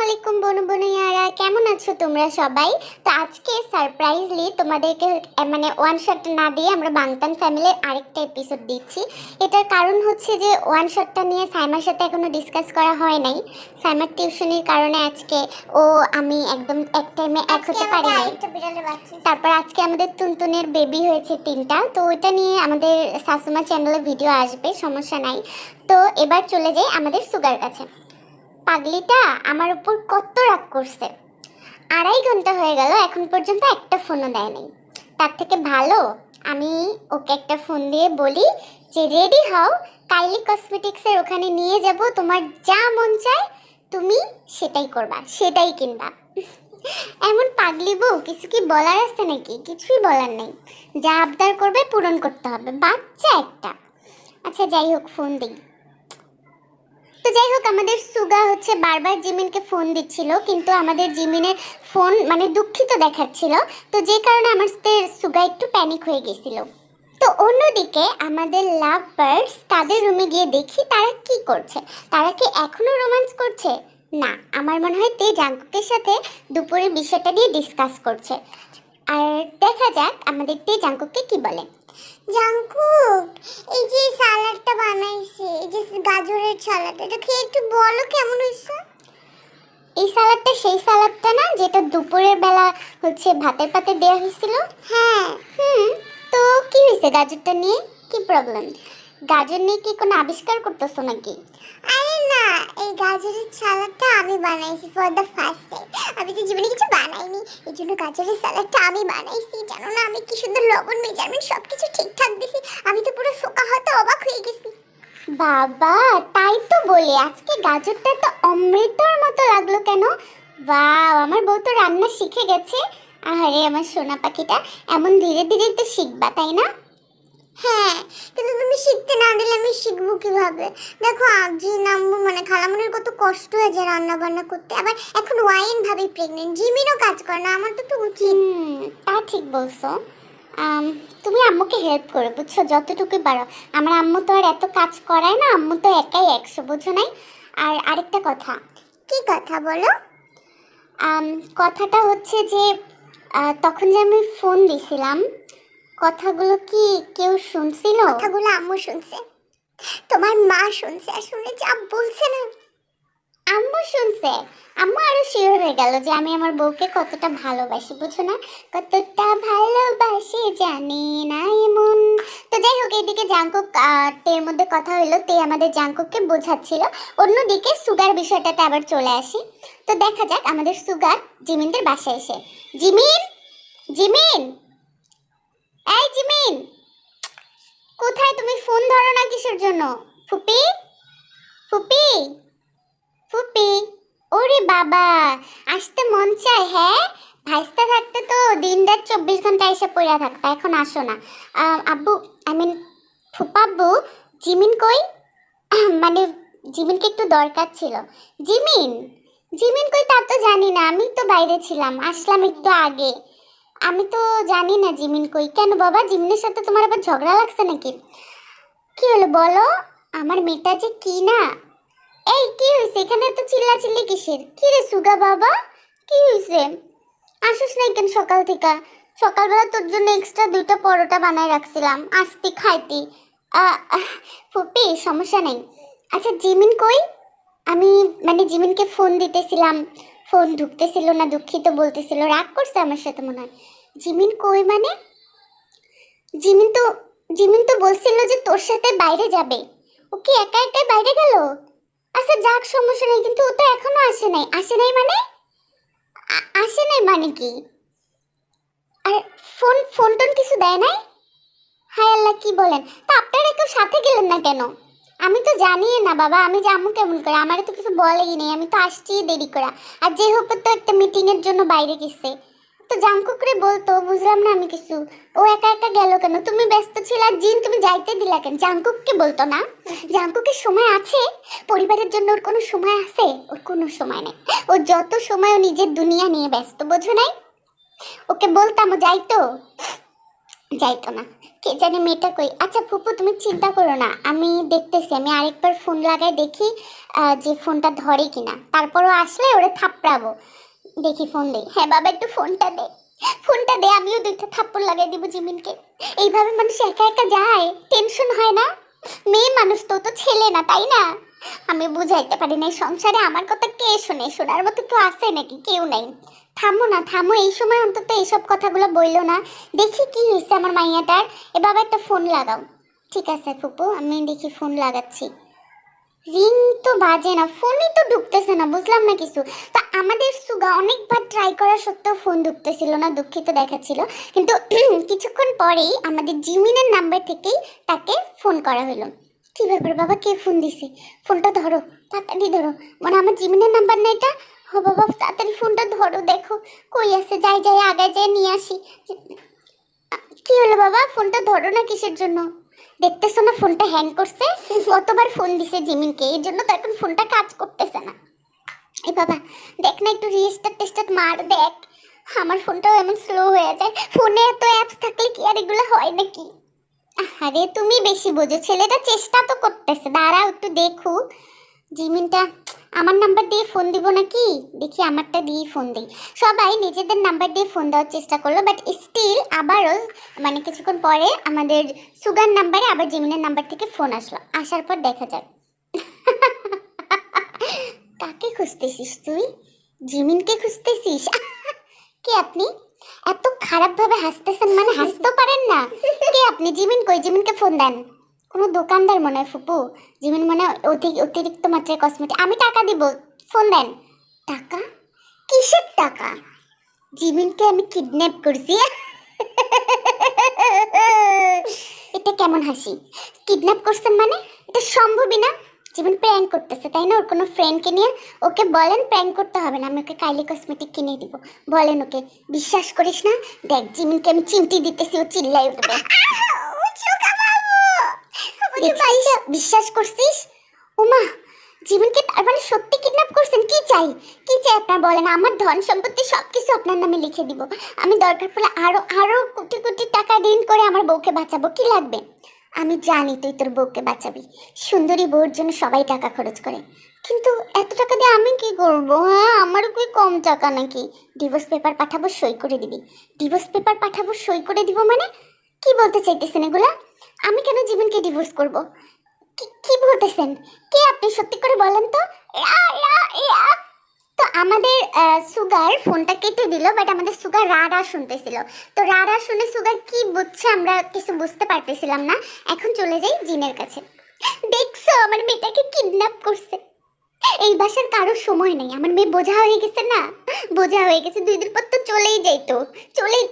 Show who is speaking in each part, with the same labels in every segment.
Speaker 1: আলাইকুম বনুবনুয়ারা, কেমন আছো তোমরা সবাই? তো আজকে সারপ্রাইজলি তোমাদেরকে মানে ওয়ান শট না দিয়ে আমরা বাংতান ফ্যামিলির আরেকটা এপিসোড দিচ্ছি। এটার কারণ হচ্ছে যে ওয়ান শটটা নিয়ে সাইমার সাথে এখনো ডিসকাস করা হয় নাই। সাইমার টিউশনের কারণে আজকে আমি একদম এক টাইমে এক হতে পারি নাই। তারপর আজকে আমাদের টুনটুনের বেবি হয়েছে 3টা, তো ওইটা নিয়ে আমাদের শাশুমা চ্যানেলে ভিডিও আসবে, সমস্যা নাই। তো এবার চলে যাই আমাদের সুগার কাছে। পাগলিটা আমার উপর কত রাগ করছে, 2.5 ঘন্টা হয়ে গেল এখন পর্যন্ত একটা ফোনও দেয় নাই। তার থেকে ভালো আমি ওকে একটা ফোন দিয়ে বলি যে রেডি হও, কাইলি কসমেটিক্সের ওখানে নিয়ে যাব, তোমার যা মন চায় তুমি সেটাই করবা, সেটাই কিনবা। এমন পাগলি বউ, কিছু কি বলার আছে নাকি? কিছুই বলার নেই, যা আবদার করবে পূরণ করতে হবে, বাচ্চা একটা। আচ্ছা যাই হোক, ফোন দিই। তো যাই হোক, আমাদের সুগা হচ্ছে বারবার জিমিনকে ফোন দিচ্ছিল, কিন্তু আমাদের জিমিনের ফোন মানে দুঃখিত দেখাচ্ছিল, তো যে কারণে আমাদের সুগা একটু প্যানিক হয়ে গেছিল। তো অন্যদিকে আমাদের লাভ বার্ডস, তাদের রুমে গিয়ে দেখি তারা কি করছে। তারা কি এখনো রোম্যান্স করছে? না, আমার মনে হয় তে জাঙ্কুকের সাথে দুপুরের বিষয়টা নিয়ে ডিসকাস করছে। আর দেখা যাক আমাদের তে জাঙ্কুককে কি বলে। জাঙ্কুক, এই যে সালাডটা বানাইছে, এই যে গাজরের সালাড, এটা খেয়ে একটু বলো কেমন হয়েছে। এই সালাডটা সেই সালাডটা না যেটা দুপুরের বেলা হচ্ছে ভাতের পাতে দেওয়া হয়েছিল? হ্যাঁ। তো কি হয়েছে গাজরটা নিয়ে? কি প্রবলেম? গাজর নিয়ে কি কোনো আবিষ্কার করতেছো নাকি? আরে না, এই গাজরের সালাডটা আমি বানাইছি ফর দ্য ফার্স্ট টাইম। আমি তো জীবনে কিছু বানাইনি, এই জন্য গাজরের সালাডটা আমি বানাইছি। জানো না আমি কি সুন্দর লবণ মেজারমেন্ট সব কিছু ঠিকঠাক দিছি। আমি তো পুরো শোকা হতে অবাক হয়ে গেছি। বাবা, তাই তো বলি আজকে গাজরটা তো অমৃতর মতো লাগলো কেন? বাহ, আমার বউ তো রান্না শিখে গেছে। আরে আমার সোনা পাখিটা, এমন ধীরে ধীরে তো শিখবা, তাই না? হ্যাঁ, কিন্তু তুমি শিখতে না দিলে আমি শিখবো কিভাবে? দেখো আবজি নামবো মানে খালামুনির কত কষ্ট হয়ে যায় রান্না বান্না করতে, আবার এখন ওয়াইন ভাবি প্রেগনেন্ট, জিমিনও কাজ করে না, আমার তো উচিত। তা ঠিক বলছো। তুমি আম্মুকে হেল্প করো, বুঝছো, যতটুকুই পারো। আমার আম্মু তো আর এত কাজ করায় না, আম্মু তো একাই 100, বুঝো নাই? আর আরেকটা কথা। কি কথা বলো? কথাটা হচ্ছে যে তখন যে আমি ফোন দিছিলাম, কথাগুলো কি কেউ শুনছিল? কথাগুলো আম্মু শুনছে, তোমার মা শুনছে, আর শুনে যা বলছে না। আম্মু শুনছে, আম্মু আরো শিওর হয়ে গেল যে আমি আমার বউকে কতটা ভালোবাসি, বুঝছো না? কতটা ভালোবাসি জানি না এমন। তো যাই হোক, এইদিকে জাঙ্কুক তের মধ্যে কথা হলো, তে আমাদের জাঙ্কুককে বোঝাচ্ছিল। অন্যদিকে সুগার বিষয়টাতে আবার চলে আসি। তো দেখা যাক আমাদের সুগার জিমিনদের বাসায় এসে। জিমিন, জিমিন, এই জিমিন, কোথায় তুমি? ফোন ধরো না কিসের জন্য? ফুপি, ফুপি, ফুপি। ওরে বাবা, আসতে মন চায়। হ্যাঁ, ভাইস্তা থাকতে তো দিন রাত 24 ঘন্টা এসে পড়া থাকতো, এখন আসো না। আব্বু, আই মিন ফুপাব্বু, জিমিন কই? মানে জিমিনকে একটু দরকার ছিল। জিমিন, জিমিন কই তা তো জানি না, আমি তো বাইরে ছিলাম, আসলাম একটু আগে। আমি তো জানি না জিমিন কই। কেন বাবা, জিমিনের সাথে তোমার আবার ঝগড়া লাগছে নাকি? কি হলো বলো? আমার মেয়েটা যে কি না। এই কি হয়েছে এখানে এত চিল্লাচিল্লি কিসের? কি রে সুগা বাবা, কি হয়েছে? আসিস নাই কেন সকাল থেকে? সকালবেলা তোর জন্য এক্সট্রা 2টা পরোটা বানায় রাখছিলাম, আসতি খাইতি। ফুপি, সমস্যা নেই। আচ্ছা জিমিন কই? আমি মানে জিমিনকে ফোন দিতেছিলাম, ফোন ঢুকতেছিল না, দুঃখিত বলতেছিল, রাগ করছে আমার সাথে মনে হয়। জিমিন কই মানে? জিমিন তো জিমিন তো বলছিল যে তোর সাথে বাইরে যাবে। ও কি একা একাই বাইরে গেল? আচ্ছা যাক, সমস্যা নেই, কিন্তু ও তো এখনো আসে নাই। আসে নাই মানে? আসে নাই মানে কি? আর ফোন ফোন টোন কিছু দেয় নাই? হায় আল্লাহ, কি বলেন? তা আপনারা কেউ সাথে গেলেন না কেন? আমি তো জানি না বাবা, আমি যে আম্মু কেমন করে, আমারে তো কিছু বলেই নেই, আমি তো আসছি দেরি করে। আর যে হোক তো একটা মিটিং এর জন্য বাইরে গেছে, তো জাঙ্কুকরে বলতো, বুঝলাম না আমি কিছু। ও একা একা গেল কেন? তুমি ব্যস্ত ছিলে, আর জিন তুমি যাইতে দিলা কেন? জাঙ্কুককে বলতো না? জাঙ্কুকের সময় আছে? পরিবারের জন্য ওর কোনো সময় আছে? ওর কোনো সময় নেই, ও যত সময় ও নিজের দুনিয়া নিয়ে ব্যস্ত, বোঝো নাই? ওকে বলতাম ও যাইতো। যাইতো না, কে জানে মেয়েটা কই। আচ্ছা ফুপু তুমি চিন্তা করো না, আমি দেখতেছি, আমি আরেকবার ফোন লাগাই দেখি যে ফোনটা ধরে কিনা, তারপরও আসলে ওরে থাপড়াবো। দেখি ফোন দেই। হ্যাঁ বাবা একটু ফোনটা দে, ফোনটা দে, আমিও দুইটা থাপ্পড় লাগাই দিব জিমিনকে। এইভাবে মানুষ একা একা যায়, টেনশন হয় না? মেয়ে মানুষ তো, তো ছেলে না তাই না? আমি বুঝাইতে পারি না, এই সংসারে আমার কথা কে শোনে? শোনার মতো কেউ আছে নাকি? কেউ নাই। থামো না থামো, এই সময় অন্তত এইসব কথাগুলো বইলো না। দেখি কি হয়েছে আমার মাইয়াটার। এ বাবা একটা ফোন লাগাও। ঠিক আছে ফুপু, আমি দেখি ফোন লাগাচ্ছি। রিং তো বাজে না, ফোনই তো ঢুকতেছে না, বুঝলাম না কিছু। তা আমাদের সুগা অনেকবার ট্রাই করা সত্ত্বেও ফোন ঢুকতেছিল না, দুঃখিত দেখাচ্ছিল। কিন্তু কিছুক্ষণ পরেই আমাদের জিমিনের নাম্বার থেকেই তাকে ফোন করা হলো। কি ব্যাপার বাবা, কে ফোন দিছে? ফোনটা ধরো, তাড়াতাড়ি ধরো। মানে আমার জিমিনের নাম্বার না এটা? ও বাবা তাড়াতাড়ি ফোনটা ধরো, দেখো কই আছে, যাই যাই আগে যাই নিয়ে আসি। কি হলো বাবা, ফোনটা ধরো না কিসের জন্য? দেখতেছো না ফোনটা হ্যাং করছে? কতবার ফোন দিছে জিমিনকে, এই জন্য তো এখন ফোনটা কাজ করতেছে না। এই বাবা দেখ না, একটু রিস্টার্ট টেস্টার্ট মার দেখ। আমার ফোনটাও এমন স্লো হয়ে যায়, ফোনে এত অ্যাপস থাকলে কি আর এগুলো হয় নাকি? আরে তুমি বেশি বোঝো, ছেলেটা চেষ্টা তো করতেছে, দাঁড়াও একটু দেখুক। জিমিনটা আমার নাম্বার দিয়ে ফোন দিব নাকি, দেখি আমারটা দিয়ে ফোন দিই। সবাই নিজেদের নাম্বার দিয়ে ফোন দেওয়ার চেষ্টা করলো, বাট স্টিল আবারও মানে কিছুক্ষণ পরে আমাদের সুগার নাম্বারে আবার জিমিনের নাম্বার থেকে ফোন আসলো। আসার পর দেখা যাক। কাকে খুঁজতেছিস তুই? জিমিনকে খুঁজতেছিস? কে আপনি? এত খারাপ ভাবে হাসতেছেন, মানে হাসতেও পারেন না? কে আপনি? জিমিন কই? জিমিনকে ফোন দেন। কোনো দোকানদার মনে হয় ফুপু। জিমিন মানে অতিরিক্ত মাত্রায় কসমেটিক। আমি টাকা দিব, ফোন দেন। টাকা? কিসের টাকা? জিমিনকে আমি কিডন্যাপ করছি। এটা কেমন হাসি? কিডন্যাপ করছেন মানে? এটা সম্ভবই না। জিমিন প্র্যাঙ্ক করতেছে তাই না, ওর কোনো ফ্রেন্ডকে নিয়ে। ওকে বলেন প্র্যাঙ্ক করতে হবে না, আমি ওকে কাইলি কসমেটিক কিনে দিব। বলেন ওকে, বিশ্বাস করিস না। দেখ জিমিনকে আমি চিমটি দিতেছি, ও চিল্লাই উঠবে। বিশ্বাস করছিস? ওমা, জীবনকে তার মানে সত্যি কিডন্যাপ করছেন? কি চাই, কি চাই আপনার বলেন? আমার ধন সম্পত্তি সবকিছু আপনার নামে লিখে দিব। আমি দরকার পড়লে আরো আরো কোটি কোটি টাকা ঋণ করে আমার বউকে বাঁচাবো। কি লাগবে? আমি জানি তুই তোর বউকে বাঁচাবি, সুন্দরী বউর জন্য সবাই টাকা খরচ করে, কিন্তু এত টাকা দিয়ে আমি কি করবো? হ্যাঁ আমারও কি কম টাকা নাকি? ডিভোর্স পেপার পাঠাবো, সই করে দিবি। ডিভোর্স পেপার পাঠাবো, সই করে দিব মানে? কি বলতে চাইতেছেন এগুলা? আমি কেন জীবনকে ডিভোর্স করব? কি বলতেছেন? কে আপনি সত্যি করে বলেন তো? তো আমাদের সুগার ফোনটা কেটে দিল, বাট আমাদের সুগার রা রা শুনতেছিল। তো রা রা শুনে সুগার কি বুঝছে আমরা কিছু বুঝতে পারতেছিলাম না। এখন চলে যাই জিনের কাছে। দেখছো আমার মেয়েটাকে কিডন্যাপ করছে। এই বাসার কারো সময় নেই, আমার মেয়ে বোঝা হয়ে গেছে না, বোঝা হয়ে গেছে। 2 দিন পর তো চলেই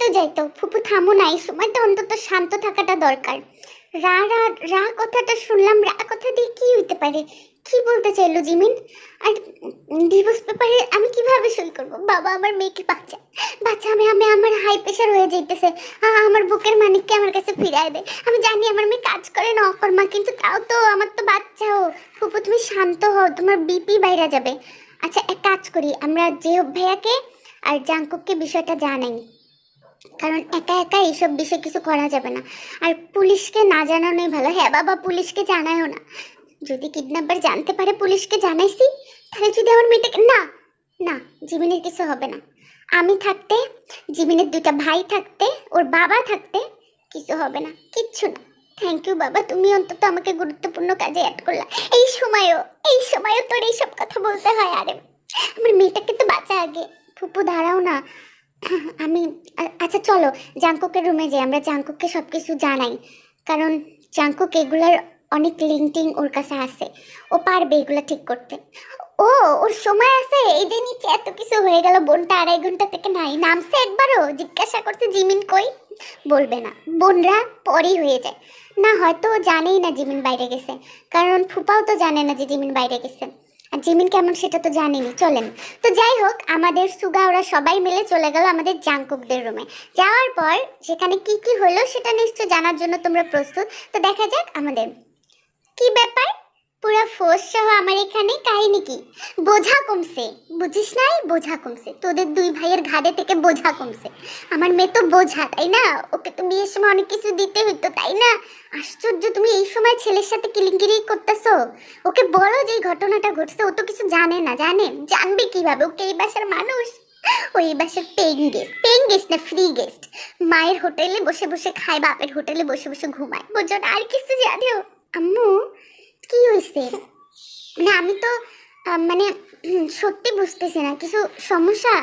Speaker 1: তো যাইতো। ফুপু থামো না, এই সময়টা অন্তত শান্ত থাকাটা দরকার। রা রা রা কথাটা শুনলাম, রা কথা দিয়ে কি হইতে পারে? কি বলতে চাইলো জিমিন? আর ডিভোর্স পেপারে আমি কিভাবে সই করব? বাবা আমার মেয়েকে বাচ্চা বাচ্চা, আমি আমার হাই প্রেশার হয়ে যাইতেছে। আমার বুকের মানিককে আমার কাছে ফিরায় দে। আমি জানি আমার মেয়ে কাজ করে না অকর্মা, কিন্তু তাও তো আমার তো বাচ্চাও। ফুপু তুমি শান্ত হও, তোমার বিপি বাইরে যাবে। আচ্ছা এক কাজ করি, আমরা যে ভাইয়াকে আর জাঙ্কুককে বিষয়টা জানাই, কারণ একা একা এইসব বিষয়ে কিছু করা যাবে না। আর পুলিশকে না জানানোই ভালো। হ্যাঁ বাবা পুলিশকে জানায়ও না, যদি কিডন্যাপার জানতে পারে পুলিশকে জানাইছি, তাহলে যদি আমার মেয়েটাকে না না জিমিনের কিছু হবে না। আমি থাকতে, জিমিনের 2টা ভাই থাকতে, ওর বাবা থাকতে কিছু হবে না, কিচ্ছু না। থ্যাংক ইউ বাবা, তুমি অন্তত আমাকে গুরুত্বপূর্ণ কাজে অ্যাড করলা। এই সময়ও তোর এইসব কথা বলতে হয়? আরে আমার মেয়েটাকে তো বাঁচা আগে। ফুপু দাঁড়াও না, আমি আচ্ছা চলো জাঙ্কুকের রুমে যাই, আমরা জাঙ্কুককে সব কিছু জানাই, কারণ জাঙ্কুক এগুলার অনেক লিঙ্কিং ওর কাছে আছে, ও পারবে এগুলো ঠিক করতে। ও ওর সময় আছে? এই যে নিচে এত কিছু হয়ে গেল, বোনটা 2.5 ঘন্টা থেকে নাই, নামছে একবারও? জিজ্ঞাসা করছে জিমিন কই, বলবে না। বোনরা পরেই হয়ে যায় না, হয়তো জানেই না জিমিন বাইরে গেছে, কারণ ফুপাও তো জানে না যে জিমিন বাইরে গেছে, আর জিমিন কেমন সেটা তো জানিনি। চলেন তো, যাই হোক আমাদের সুগা ওরা সবাই মিলে চলে গেল আমাদের জাঙ্কুকদের রুমে। যাওয়ার পর সেখানে কি কি হলো সেটা নিশ্চয় জানার জন্য তোমরা প্রস্তুত। তো দেখা যাক আমাদের কি ব্যাপার। পুরা ফোর্স সহ আমার এখানে কাহিনী কি? বোঝা কমছে, বুঝিস নাই? বোঝা কমছে, তোদের দুই ভাইয়ের ঘাড়ে থেকে বোঝা কমছে। আমার মেয়ে তো বোঝা, তাই না? ওকে তো বিয়ের সময় অনেক কিছু দিতে হইতো, তাই না? আশ্চর্য, তুমি এই সময় ছেলের সাথে কিলিঙ্গিরি করতেছো। ওকে বলো যে এই ঘটনাটা ঘটছে, ও তো কিছু জানে না। জানবে কিভাবে? ওকে এই বাসার মানুষ, ওই বাসার পেইং গেস্ট না ফ্রি গেস্ট। মায়ের হোটেলে বসে বসে খায়, বাপের হোটেলে বসে বসে ঘুমায়, বুঝো না? আর কিছু জানো? আম্মু কি হয়েছে? না আমি তো মানে সত্যি বুঝতেছি না, কিছু সমস্যা,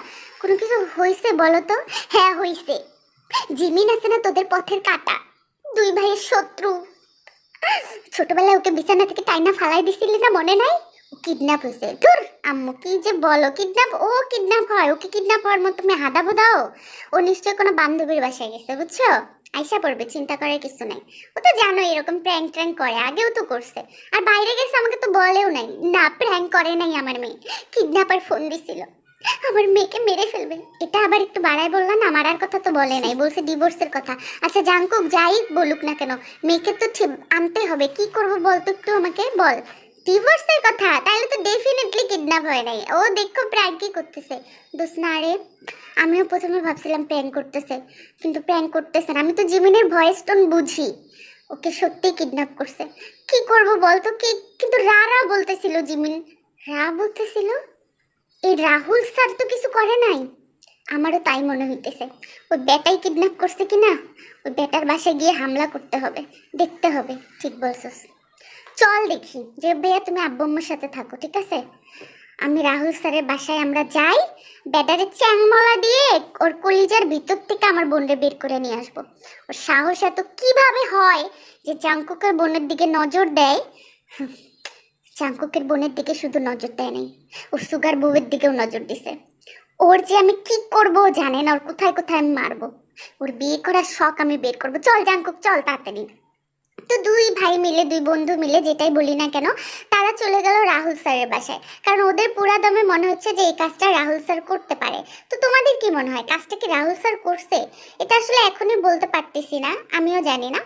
Speaker 1: কোনো কিছু হয়েছে বলো তো? হ্যাঁ হয়েছে। জিমিন আছে না তোদের পথের কাটা, দুই ভাইয়ের শত্রু, ছোটবেলায় ওকে বিছানা থেকে টাইনা ফালাই দিছিলি না, মনে নাই? ও কিডন্যাপ হয়েছে। ধুর আম্মু কি যে বলো, কিডন্যাপ? ও কিডন্যাপ হয়? ওকে কিডন্যাপ হওয়ার মতো তুমি হাদা বোধাও? ও নিশ্চয়ই কোনো বান্ধবীর বাসায় গেছে, বুঝছো? আইসা পড়বে, চিন্তা করার কিছু নাই। ও তো জানো এরকম প্র্যাঙ্ক ট্র্যাঙ্ক করে, আগেও তো করছে। আর বাইরে গেছে, আমাকে তো বলেও নাই। না, প্র্যাঙ্ক করে নাই আমার মেয়ে, কিডন্যাপার ফোন দিছিল আমার মেয়েকে মেরে ফেলবে। এটা আবার একটু বাড়ায় বললাম না? মারার কথা তো বলে নাই, বলছে ডিভোর্সের কথা। আচ্ছা জাঙ্কুক যাই বলুক না কেন, মেয়েকে তো ঠিক আনতে হবে। কি করবো বল তো, একটু আমাকে বল। ডিভোর্সের কথা? তাহলে তো ডেফিনেটলি কিডন্যাপ হয় নাই। ও দেখো প্র্যাঙ্কই করতেছে। দোষ না রে, আমিও প্রথমে ভাবছিলাম প্র্যাঙ্ক করতেছে, কিন্তু প্র্যাঙ্ক করতেছে না। আমি তো জিমিনের ভয়েস টোন বুঝি, ওকে সত্যি কিডন্যাপ করছে। কি করব বলতো? কি কিন্তু রা বলতেছিল জিমিন, বলতেছিল। এই রাহুল স্যার তো কিছু করে নাই, আমারও তাই মনে হইতেছে। ওই বেটাই কিডন্যাপ করছে কিনা, ওই বেটার বাসায় গিয়ে হামলা করতে হবে, দেখতে হবে। ঠিক বলছস, চল দেখি। যে বেয়া তুমি আব্বু আম্মুর সাথে থাকো, ঠিক আছে? আমি রাহুল স্যারের বাসায় আমরা যাই, ব্যাটারে চ্যাংমলা দিয়ে ওর কলিজার ভিতর থেকে আমার বোনরে বের করে নিয়ে আসবো। ওর সাহস এত কিভাবে হয় যে জাংকুকের বোনের দিকে নজর দেয়? জাংকুকের বোনের দিকে শুধু নজর দেয় নাই, ওর সুগার বউয়ের দিকেও নজর দিছে। ওর যে আমি কি করব জানে না, ওর কোথায় কোথায় আমি মারবো। ওর বিয়ে করার শখ আমি বের করবো। চল জাংকুক চল তাড়াতাড়ি। তো দুই ভাই মিলে, দুই বন্ধু মিলে, যেটাই বলি না কেন, তারা চলে গেল রাহুল স্যারের বাসায়। কারণ ওদের পুরা দমে মনে হচ্ছে যে এই কাজটা রাহুল স্যার করতে পারে। তো তোমাদের কি মনে হয়, কাজটা কি রাহুল স্যার করছে? এটা আসলে এখনই বলতে পারতেছি না, আমিও জানি না,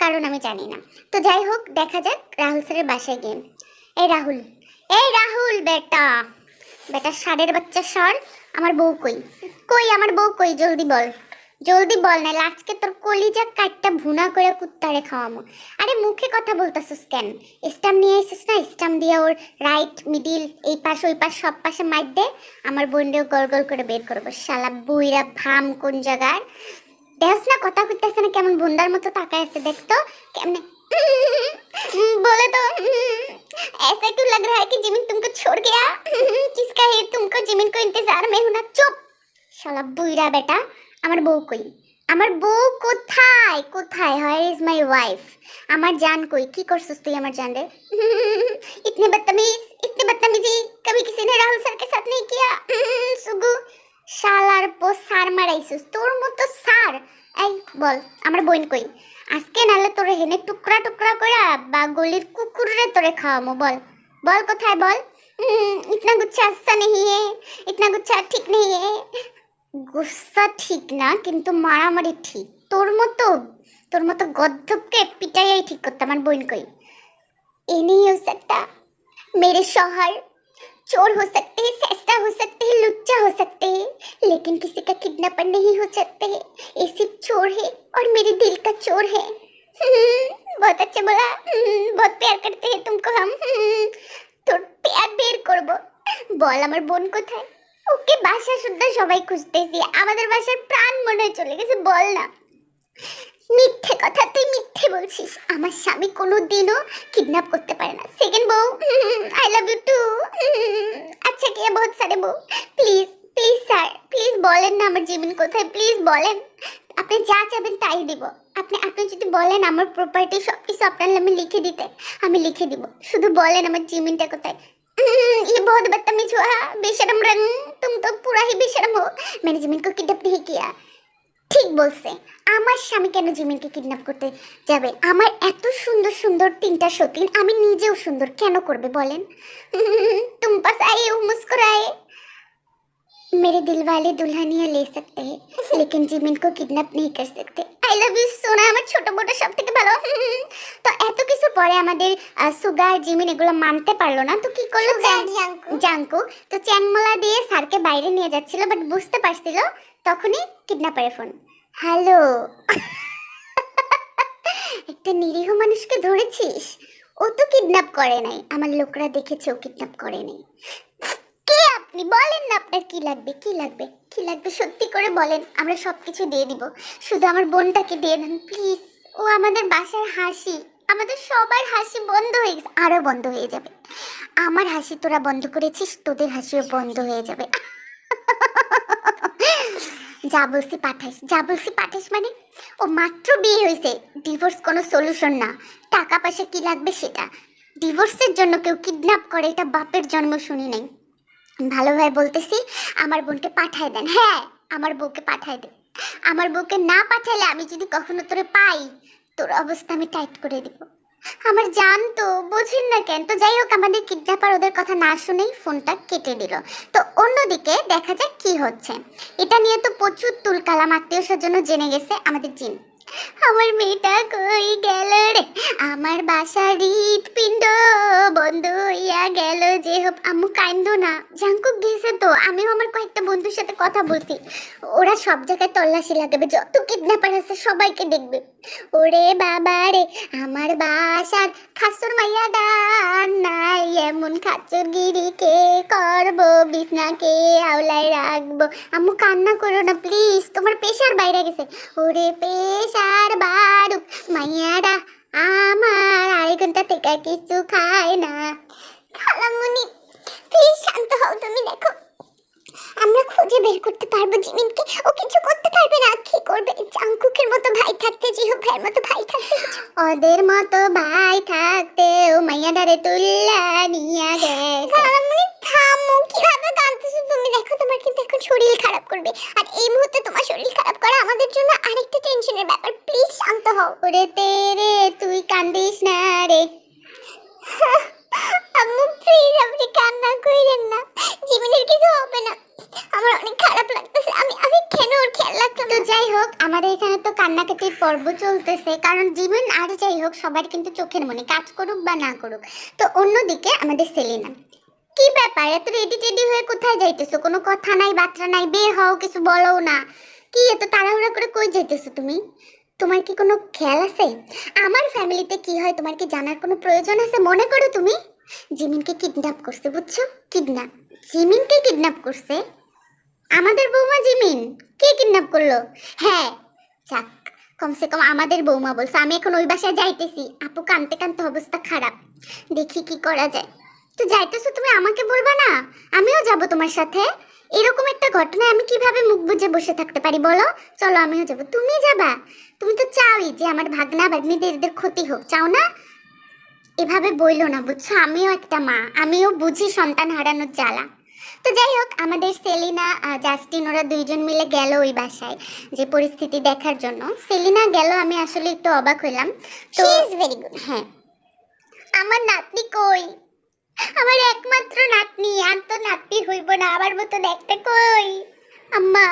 Speaker 1: কারণ আমি জানি না। তো যাই হোক, দেখা যাক রাহুল স্যারের বাসায় গিয়ে। এই রাহুল, এই রাহুল বেটা, বেটা ষাঁড়ের বাচ্চা ষাঁড়, আমার বউ কই? কই আমার বউ কই? জলদি বল, জলদি বল, না আজকে তোর কলিজা কাটটা ভুনা করে কুত্তারে খাওয়ামো। আরে মুখে কথা বলতাছিস কেন? স্টাম্প নিয়ে এসেছিস না? স্টাম্প দিয়ে ওর রাইট মিডিল এই পাশ ওই পাশ সব পাশে মাইর দে, আমার বোনরেও গোল গোল করে বের করবো। শালা বুইরা ভাম কোন জায়গার, দেখ না কথা কইতেছে না, কেমন ভুন্ডার মতো তাকায় আছে, দেখতো কেমনে बोले तो ऐसा क्यों लग रहा है कि जिमिन तुमको छोड़ गया? किसका है तुमको? जिमिन को इंतजार में हूं ना। चुप শালা বুইরা বেটা। আমার বউ কই? আমার বউ কোথায়? কোথায়? Where is my wife? আমার জান কই? কি করছস তুই আমার জান রে? इतने बदतमीजी कभी किसी ने राहुल सर के साथ नहीं किया। सुगु শালার পো সার মারাইছিস, তোর মতো সার। এই বল আমার বোন কই? আজকে নালে তোরে হেনে টুকরা টুকরা করে বা গলির কুকুরে তোরে খাওয়ামো। বল বল কোথায় বল? इतना गुस्सा अच्छा नहीं है, इतना गुस्सा ठीक नहीं है। গুস্সা ঠিক না, কিন্তু মারামারি ঠিক। তোর মতো গদ্ধবকে পিটাইয়াই ঠিক করতে। আমার বোন কই? ये नहीं हो सकता। मेरे शौहर चोर हो सकते हैं, सस्ता हो सकते हैं, लुच्चा हो सकते हैं, लेकिन किसी का किडनैपर नहीं हो सकते हैं। ये सिर्फ चोर है और मेरे दिल का चोर है। बहुत अच्छा बोला। बहुत प्यार करते हैं तुमको हम। তোর প্যার বের করব। বল আমার বোন কোথায়? ওকে বাসা শুদ্ধা সবাই খুঁজতেছি, আমাদের বাসার প্রাণ মনে হয় চলে গেছে। বল না। মিথ্যে কথা, তুই মিথ্যে বলছিস। আমার স্বামী কোনোদিনও কিডন্যাপ করতে পারে না। সেকেন্ড বউ, আই লাভ ইউ টু। আচ্ছা কিয়া বহুত সারে বউ। প্লিজ প্লিজ স্যার, প্লিজ বলেন না আমার জিমিন কোথায়, প্লিজ বলেন। আপনি যা চাবেন তাই দিব। আপনি যদি বলেন আমার প্রপার্টি সব কিছু আপনার নামে লিখে দিতে, আমি লিখে দিব। শুধু বলেন আমার জিমিনটা কোথায়। ये बहुत बदतमीज हुआ, बेशरम रंग। तुम तो पूरा ही बेशरम हो। मैंने जिमिन को किडनैप नहीं किया। ঠিক বলছে। আমার স্বামী কেন জিমিনকে কিডন্যাপ করতে যাবে? আমার এত সুন্দর সুন্দর তিনটা সতীন, আমি নিজেও সুন্দর, কেন করবে বলেন? तुम पास आए हो मुस्कुराए, मेरे दिल वाले दुल्हनिया ले सकते हैं लेकिन জিমিন को किडनैप नहीं कर सकते। আই লাভ ইউ সোনা, আমার ছোট বড় সব থেকে ভালো। তো এত কিছু পরে আমাদের সুগার জিমিন এগুলো মানতে পারলো না, তো কি করলো জাঙ্কু তো চ্যাংমালা দিয়ে স্যারকে বাইরে নিয়ে যাচ্ছিল, বাট বুঝতে পারছিল তখনই কিডন্যাপারের ফোন। হ্যালো, একটা নিরীহ মানুষকে ধরেছিস? ও তো কিডন্যাপ করে নাই, আমার লোকরা দেখেছে ও কিডন্যাপ করে নাই। কে আপনি? বলেন না আপনার কি লাগবে, কি লাগবে, কি লাগবে সত্যি করে বলেন, আমরা সবকিছু দিয়ে দিব, শুধু আমার বোনটাকে দিয়ে দেন প্লিজ। ও আমাদের বাসার হাসি, আমাদের সবার হাসি বন্ধ হয়ে গেছে, আরো বন্ধ হয়ে যাবে। আমার হাসি তোরা বন্ধ করেছিস, তোদের হাসিও বন্ধ হয়ে যাবে। যা বলছি পাঠাইস, যা বলছি পাঠাইস মানে? ও মাত্র বিয়ে হয়েছে, ডিভোর্স কোনো সলিউশন না। টাকা পয়সা কি লাগবে সেটা, ডিভোর্সের জন্য কেউ কিডন্যাপ করে এটা বাপের জন্ম শুনি নাই। ভালোভাবে বলতেছি, আমার বোনকে পাঠায় দেন। হ্যাঁ, আমার বউকে পাঠায় দেন। আমার বউকে না পাঠালে আমি যদি কখনো তোরে পাই, তোর অবস্থা আমি টাইট করে দিব। আমার জান তো বোঝেন না কেন। তো যাই হোক, আমাদের কিডন্যাপার ওদের কথা না শুনেই ফোনটা কেটে দিল। তো অন্যদিকে দেখা যাক কি হচ্ছে। এটা নিয়ে তো প্রচুর তুলকালাম, আত্মীয় স্বজন জেনে গেছে আমাদের জিন। আমার মেয়েটা কই গেল রে, আমার বাসার হৃৎপিণ্ড বন্ধ হইয়া গেল যে হোক। আম্মু কাইন্দো না, জাঙ্কুক গেছে তো। আমিও আমার কয়েকটা বন্ধুর সাথে কথা বলছি, ওরা সব জায়গায় তল্লাশি লাগাবে, যত কিডন্যাপার আছে সবাইকে দেখবে। ওরে বাবা রে, আমার বাসার খাসুর মাইয়া ডান নাই, এমন খাচুর গিরিকে করবো, বিছনাকে আওলায় রাখবো। আম্মু কান্না করো না প্লিজ, তোমার প্রেশার বাইরে গেছে। ওরে প্রেশার বাড়ুক, মাইয়ারা আমার 2.5 ঘন্টা থেকে কিছু খায় না। খালামুনি প্লিজ শান্ত হও, তুমি দেখো আমরা খুঁজে বের করতে পারবো জিমিনকে, ও কিছু করতে পারবে না। কি করবে? জাঙ্কুকের মতো ভাই থাকতে, জিহু ভাইয়ের মতো ভাই থাকতে, ওদের মতো ভাই থাকতে ও মাইয়াডারে তুল্লা নিয়া গেছে। খালামুনি থামো, কিভাবে কাঁদতেছো তুমি? দেখো তোমার কিন্তু এখন শরীর খারাপ করবে, আর এই মুহূর্তে তোমার শরীর খারাপ করা আমাদের জন্য আরেকটা টেনশনের ব্যাপার। প্লিজ শান্ত হও। ওরে তেরে তুই কান্দিস না রে। আম্মু প্লিজ আপনি কান্না করেন না, জিমিনের কিছু হবে না, আমার অনেক খারাপ লাগতেছে। আমি কেন ওর খেয়াল রাখলাম? তো যাই হোক, আমাদের এখানে তো কান্নাকাটির পর্ব চলতেছে, কারণ জিমিন আর যাই হোক সবার কিন্তু চোখের মনে, কাজ করুক বা না করুক। তো অন্যদিকে আমাদের সেলিনা, কি ব্যাপার এত রেডি টেডি হয়ে কোথায় যাইতেছো? কোনো কথা নাই, বার্তা নাই, বের হও, কিছু বলো না। কি এত তাড়াহুড়া করে কই যাইতেছো তুমি? তোমার কি কোনো খেয়াল আছে আমার ফ্যামিলিতে কি হয়? তোমার কি জানার কোনো প্রয়োজন আছে? মনে করো তুমি জিমিনকে কিডন্যাপ করছে, বুঝছো? কিডন্যাপ, জিমিনকে কিডন্যাপ করছে আমাদের বৌমা। জিমিন কে কিডন্যাপ করলো? হ্যাঁ, যাক কমসে কম আমাদের বৌমা বলছে। আমি এখন ওই বাসায় যাইতেছি, আপু কানতে কানতে অবস্থা খারাপ, দেখি কি করা যায়। তো যাইতেছো তুমি, আমাকে বলবা না? আমিও যাব তোমার সাথে। এরকম একটা ঘটনায় আমি কিভাবে মুখ বুজে বসে থাকতে পারি বলো? চলো আমিও যাব। তুমি যাবা? তুমি তো চাওই যে আমার ভাগনা ভাগ্নিদের এদের ক্ষতি হোক, চাও না? এভাবে বইলো না, বুঝছো? আমিও একটা মা, আমিও বুঝি সন্তান হারানোর জ্বালা। তো যাই হোক, আমাদের সেলিনা জাস্টিন ওরা দুইজন মিলে গেল ওই বাসায় যে পরিস্থিতি দেখার জন্য। সেলিনা গেল, আমি আসলে একটু অবাক হইলাম। তো ইজ ভেরি গুড। হ্যাঁ, আমার নাতনি কই? আমার একমাত্র নাতনি, আর তো নাতনি হইব না, আমার মতো দেখতে কই? আম্মা,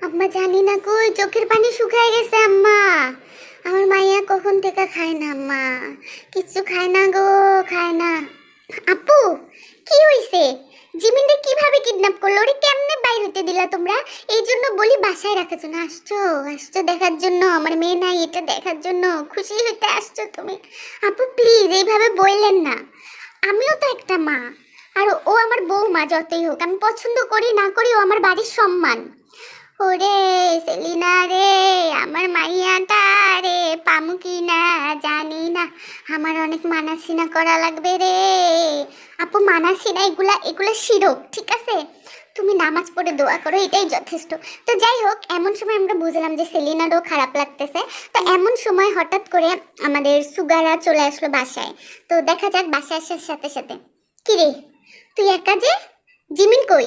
Speaker 1: আম্মা জানি না কই, চোখের পানি শুকায় গেছে আম্মা। আমার মাইয়া কখন থেকে খায় না আম্মা, কিছু খায় না গো, খায় না। আপু কি হইছে? জিমিনকে কিভাবে কিডন্যাপ করলো? ওরে কেমনে বাইর হতে দিলা তোমরা? এই জন্য বলি বাসায় রাখার জন্য আসছো, আসছো দেখার জন্য আমার মেয়ে নাই এটা দেখার জন্য খুশি হইতে আসছো তুমি। আপু প্লিজ এইভাবে বললেন না, আমিও তো একটা মা, আর ও আমার বৌমা। যতই হোক আমি পছন্দ করি না করি, ও আমার বাড়ির সম্মান। ওরে সেলিনা রে, আমার মাইয়াটা রে, পামু কি না জানি না, আমার অনেক মানাসিনা করা লাগবে রে। আপু মানাসিনা এগুলা এগুলা শিরক, ঠিক আছে? তুমি নামাজ পড়ে দোয়া করো, এটাই যথেষ্ট। তো যাই হোক, এমন সময় আমরা বুঝলাম যে সেলিনারও খারাপ লাগতেছে। তো এমন সময় হঠাৎ করে আমাদের সুগারা চলে আসলো বাসায়। তো দেখা যাক বাসায় আসার সাথে সাথে, কি রে তুই একা যে? জিমিন কই?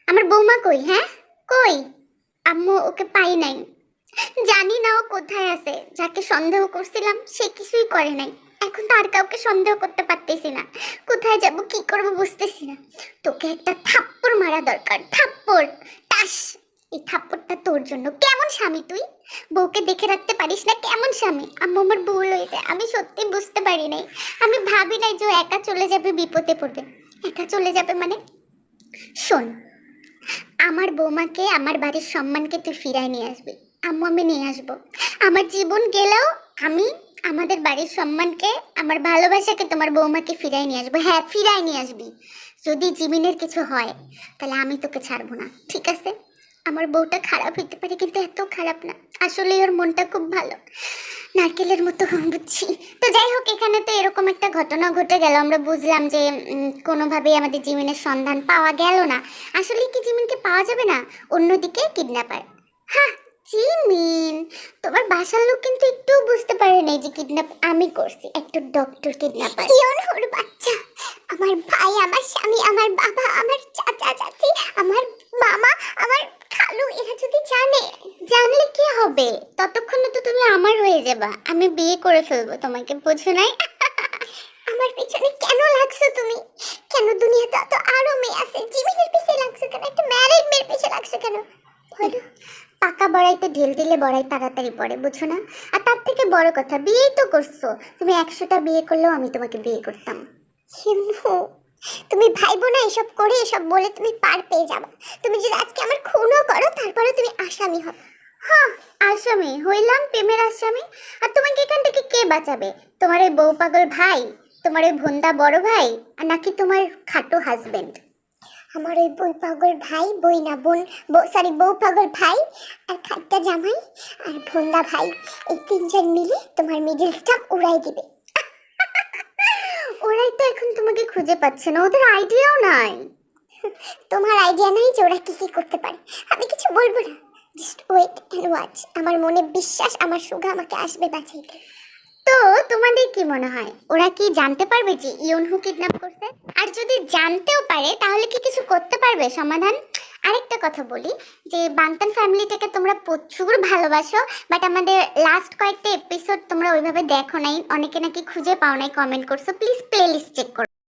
Speaker 1: আমার বৌমা কই? হ্যাঁ কই? আম্মু ওকে পাই নাই, জানি না ও কোথায় আছে। যাকে সন্দেহ করছিলাম সে কিছুই করে নাই, এখন তো আর কাউকে সন্দেহ করতে পারতেছি না। কোথায় যাব, কি করব বুঝতেছি না। তোকে একটা থাপ্পড় থাপ্পড় মারা দরকার, থাপ্পড়, টাস। এই থাপ্পড়টা তোর জন্য। কেমন স্বামী তুই, বউকে দেখে রাখতে পারিস না, কেমন স্বামী। আম্মু আমার ভুল হয়েছে, আমি সত্যি বুঝতে পারি নাই, আমি ভাবি নাই যে ও একা চলে যাবে, বিপদে পড়বে। একা চলে যাবে মানে? শোন, আমার বৌমাকে, আমার বাড়ির সম্মানকে তুই ফিরায় নিয়ে আসবি। আম্মু আমি নিয়ে আসবো। আমার জীবন গেলেও আমি আমাদের বাড়ির সম্মানকে, আমার ভালোবাসাকে তোমার বৌমাকে ফিরায় নিয়ে আসবো। হ্যাঁ, ফিরায় নিয়ে আসবি। যদি জিমিনের কিছু হয় তাহলে আমি তোকে ছাড়বো না, ঠিক আছে? আমার বউটা খারাপ হইতে পারে কিন্তু এত খারাপ না, আসলে ওর মনটা খুব ভালো, নারকেলের মতো, বুঝছি। তো যাই হোক, এখানে তো এরকম একটা ঘটনা ঘটে গেল, আমরা বুঝলাম যে কোনোভাবেই আমাদের জিমিনের সন্ধান পাওয়া গেল না। আসলে কি জিমিনকে পাওয়া যাবে না? অন্যদিকে কিডন্যাপার। হ্যাঁ, জিমিন, তোমার বাসার লোক কিন্তু একটু বুঝতে পারে নাই যে কিডন্যাপ আমি করছি, একটু ডক্টর কিডন্যাপার। ইয়নহুর বাচ্চা, আমার ভাই, আমার স্বামী, আমার বাবা, আমার চাচা চাচি, আমার মামা, আমার খালু, এরা যদি জানলে কি হবে? ততক্ষণে তো তুমি আমার হয়ে যাবা, আমি বিয়ে করে ফেলবো তোমাকে, বুঝো নাই? আমার পিছনে কেন লাগছো তুমি? কেন দুনিয়াতে তো আরো মেয়ে আছে, জিমিনের পিছনে লাগছো কেন? একটা ম্যারিড মেয়ের পিছনে লাগছো কেন বলো? পাকা বড়াইতে ঢেল দিলে বড়াই তাড়াতাড়ি পড়ে, বুঝো না? আর তার থেকে বড় কথা, বিয়েই তো করছো তুমি। 100টা বিয়ে করলেও আমি তোমাকে বিয়ে করতাম। তুমি ভাইবো না এসব করে, এসব বলে তুমি পার পেয়ে যাবে। তুমি যদি আজকে আমার খুনও করো, তারপরে তুমি আসামি হবে। হ্যাঁ, আসামি হইলাম, প্রেমের আসামি। আর তোমাকে এখান থেকে কে বাঁচাবে? তোমার এই বউ পাগল ভাই, তোমার এই ভোন্দা বড় ভাই, আর নাকি তোমার খাটো হাজবেন্ড? আমার ওই বই পাগল ভাই, বই না বোন, সরি, বউ পাগল ভাই আর খাট্টা জামাই আর ভোন্দা ভাই, এই তিনজন মিলে তোমার মিডল স্টাফ উড়াই দিবে। ওরাই তো এখন তোমাকে খুঁজে পাচ্ছে না, ওদের আইডিয়াও নাই। তোমার আইডিয়া নাই যে ওরা কি কি করতে পারে? আমি কিছু বলবো না, জাস্ট ওয়েট এন্ড ওয়াচ। আমার মনে বিশ্বাস, আমার সুগা আমাকে আসবে বাঁচাইতে। তো তোমাদের কি মনে হয়, ওরা কি জানতে পারবে যে ইয়নহু কিডন্যাপ করছে? আর যদি জানতেও পারে তাহলে কি কিছু করতে পারবে সমাধান? আরেকটা কথা বলি, যে বান্তান ফ্যামিলিটাকে তোমরা প্রচুর ভালোবাসো, বাট আমাদের লাস্ট কয়েকটা এপিসোড তোমরা ওইভাবে দেখো নাই, অনেকে নাকি খুঁজে পাও নাই, কমেন্ট করছো। প্লিজ প্লে লিস্ট চেক করো।